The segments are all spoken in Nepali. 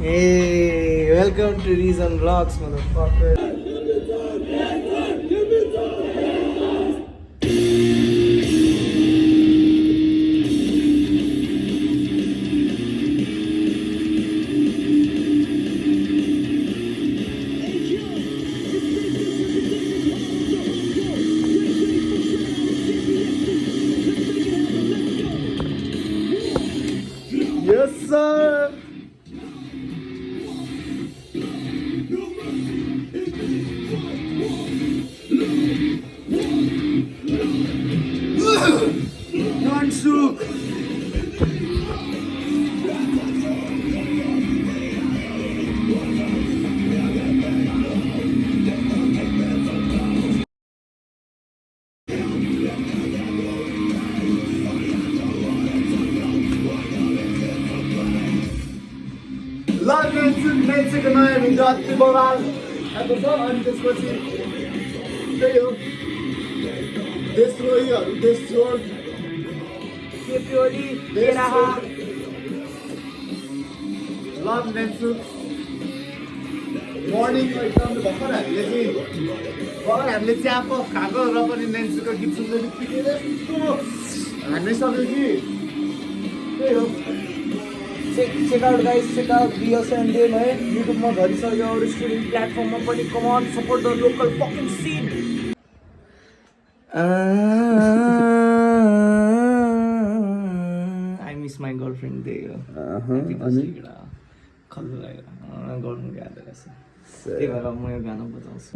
Hey, welcome to Reason Vlogs, motherfucker. Yes, sir. Nansuk. Nansuk नयाँ भिडियो अति बवाल आएको छ अनि त्यसपछि त्यही हो देशद्रोहीहरू देशद्रोह लभ नेन्सुक मर्निङ एकदम भर्खर हामीले चियापो खाएको र पनि नेन्सुकको गीत सुन्दै हानिसक्यो कि त्यही हो check out guys, check out VS and them है युट्युबमा भरिसक्यो अरू स्ट्रिमिङ प्लेटफर्ममा पनि come on support the local fucking scene I miss my girlfriend त्यही हो खल्लो लागेर गर्नु गाह्रो रहेछ त्यही भएर म यो गाना बजाउँछु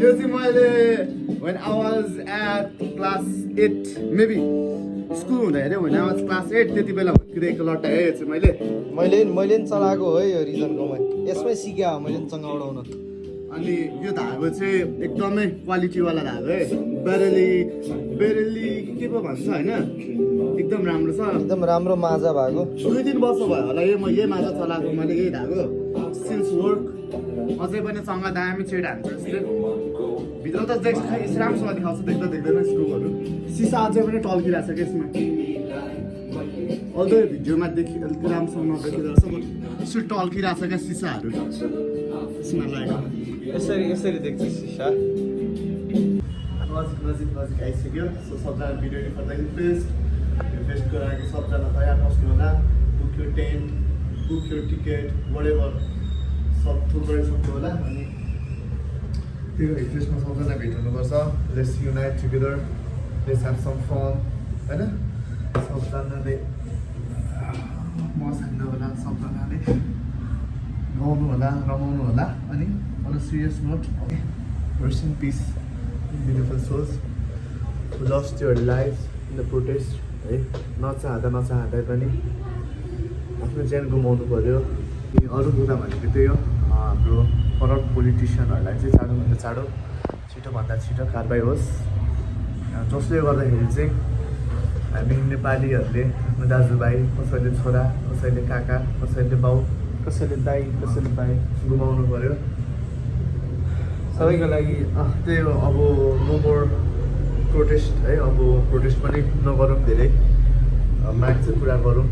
यो चाहिँ मैले when I was at class 8 maybe school हुँदाखेरि when I was class 8 त्यति बेला हुर्किरहेको लट्टा है यो चाहिँ मैले नि चलाएको हो यो रिजनकोमा यसमै सिक्या हो मैले चङ्गा उडाउन अनि यो धागो चाहिँ एकदमै क्वालिटीवाला धागो है बेरेली के पो भन्छ होइन एकदम राम्रो छ एकदम राम्रो माजा भएको 2-3 वर्ष भयो होला यही माजा चलाएको मैले यही धागो स्टिल्स वर्क अझै पनि सँग दामी छेड हान्छ यसले भित्र त राम्रोसँग देखाउँछ देख्दैन स्क्रुहरू सिसा अझै पनि टल्किरहेको छ क्या यसमा अल्दो भिडियोमा राम्रोसँग नदेखिँदो रहेछ बट यसो टल्किरहेको छ क्या सिसाहरू यसमा लागेको यसरी देख्छ सिसा नजिक आइसक्यो सो सबजना भिडियो फर्दा फेस्टको लागि सबजना तयार बस्नु होला बुक यो टेन्ट बुक यो टिकट वडेभर सब थुप्रै सक्नु होला अनि त्यो हिफेस्टमा सबजना भेट हुनुपर्छ let's unite together let's have some fun होइन सबजनाले मस हान्नु होला सबजनाले गाउनु होला रमाउनु होला अनि on serious note rest in peace beautiful souls who lost your life in the protest है नचाहँदै पनि आफ्नो ज्यान गुमाउनु पऱ्यो अरू कुरा भनेको त्यही हो हाम्रो करप्ट पोलिटिसियनहरूलाई चाहिँ चाँडोभन्दा चाँडो छिटोभन्दा छिटो कारबाही होस् जसले गर्दाखेरि चाहिँ हामी नेपालीहरूले आफ्नो दाजुभाइ कसैले छोरा कसैले काका कसैले बाउ कसैले दाइ कसैले भाइ गुमाउनु पऱ्यो सबैको लागि त्यही हो अब नो मोर प्रोटेस्ट है अब प्रोटेस्ट पनि नगरौँ धेरै मान्छे कुरा गरौँ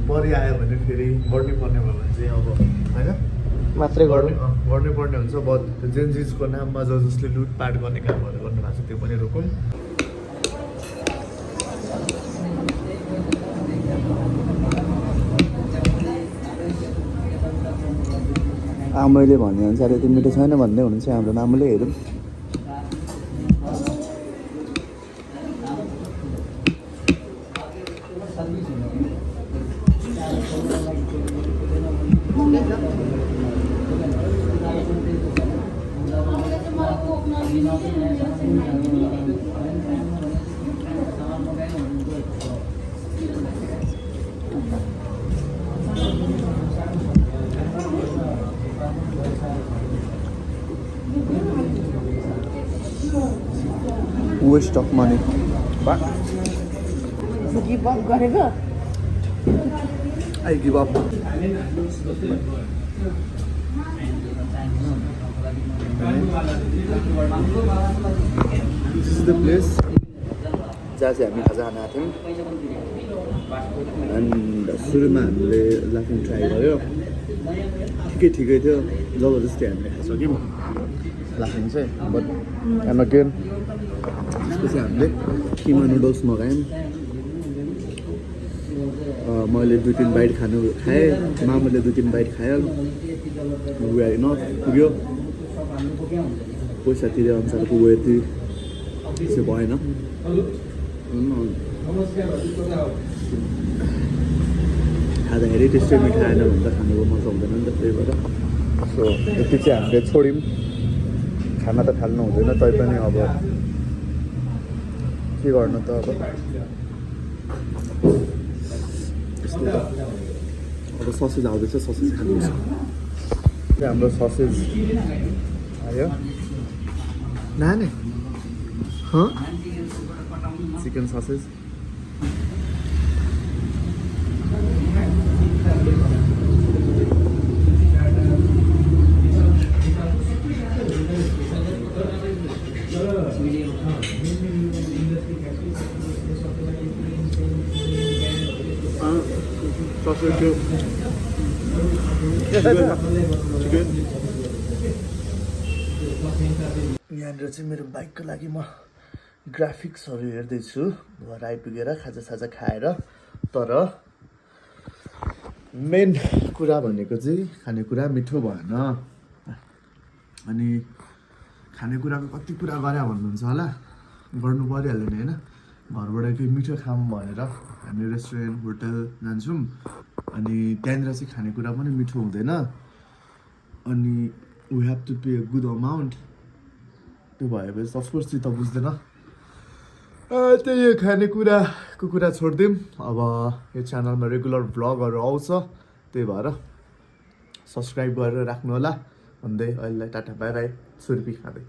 परि आयो भने फेरि गर्नुपर्ने भयो भने चाहिँ अब होइन मात्रै गर्नुपर्ने हुन्छ बट जेनजिजको नाममा जसले लुटपाट गर्ने कामहरू गर्नु भएको छ त्यो पनि रोकौँ आमैले भन्ने अनुसार यति मिठो छैन भन्ने हुनुहुन्छ हाम्रो आमाले हेरौँ waste of money. But give up गरेको I give up. This is the place. जहाँ चाहिँ हामी खाजा खान आएको थियौँ एन्ड सुरुमा हामीले लाफिङ ट्राई गऱ्यो ठिकै थियो जबरजस्ती हामीले खाइसक्यौँ लाफिङ चाहिँ बट एन्ड अगेन त्यसपछि हामीले किमा नुडल्स मगायौँ मैले 2-3 बाइट खाएँ मामुले 2-3 बाइट खायो पुग्यो पैसा तिरे अनुसारको वेट चाहिँ भएन खाँदाखेरि त्यस्तै मिठो आएन भने त खानुको मजा हुँदैन नि त त्यही भएर सो यति चाहिँ हामीले छोड्यौँ खाना त फाल्नु हुँदैन तैपनि अब के गर्नु त अब त्यस्तो त अब ससेज आउँदैछ ससेज खानुपर्छ हाम्रो ससेज आयो नानी चिकन ससेज यहाँनिर चाहिँ मेरो बाइकको लागि म ग्राफिक्सहरू हेर्दैछु घर आइपुगेर खाजासाजा खाएर तर मेन कुरा भनेको चाहिँ खानेकुरा मिठो भएन अनि खानेकुराको कति कुरा गरे भन्नुहुन्छ होला गर्नु परिहाल्यो नि होइन घरबाट केही मिठो खाऊँ भनेर हामी रेस्टुरेन्ट होटल जान्छौँ अनि त्यहाँनिर चाहिँ खानेकुरा पनि मिठो हुँदैन अनि we have to pay good amount त्यो भएपछि अफकोर्स चाहिँ त बुझ्दैन त्यही खानेकुराको कुरा छोडिदिउँ अब यो च्यानलमा रेगुलर भ्लगहरू आउँछ त्यही भएर सब्सक्राइब गरेर राख्नु होला भन्दै अहिलेलाई टाटा बाई बाई छुर्पी खाँदै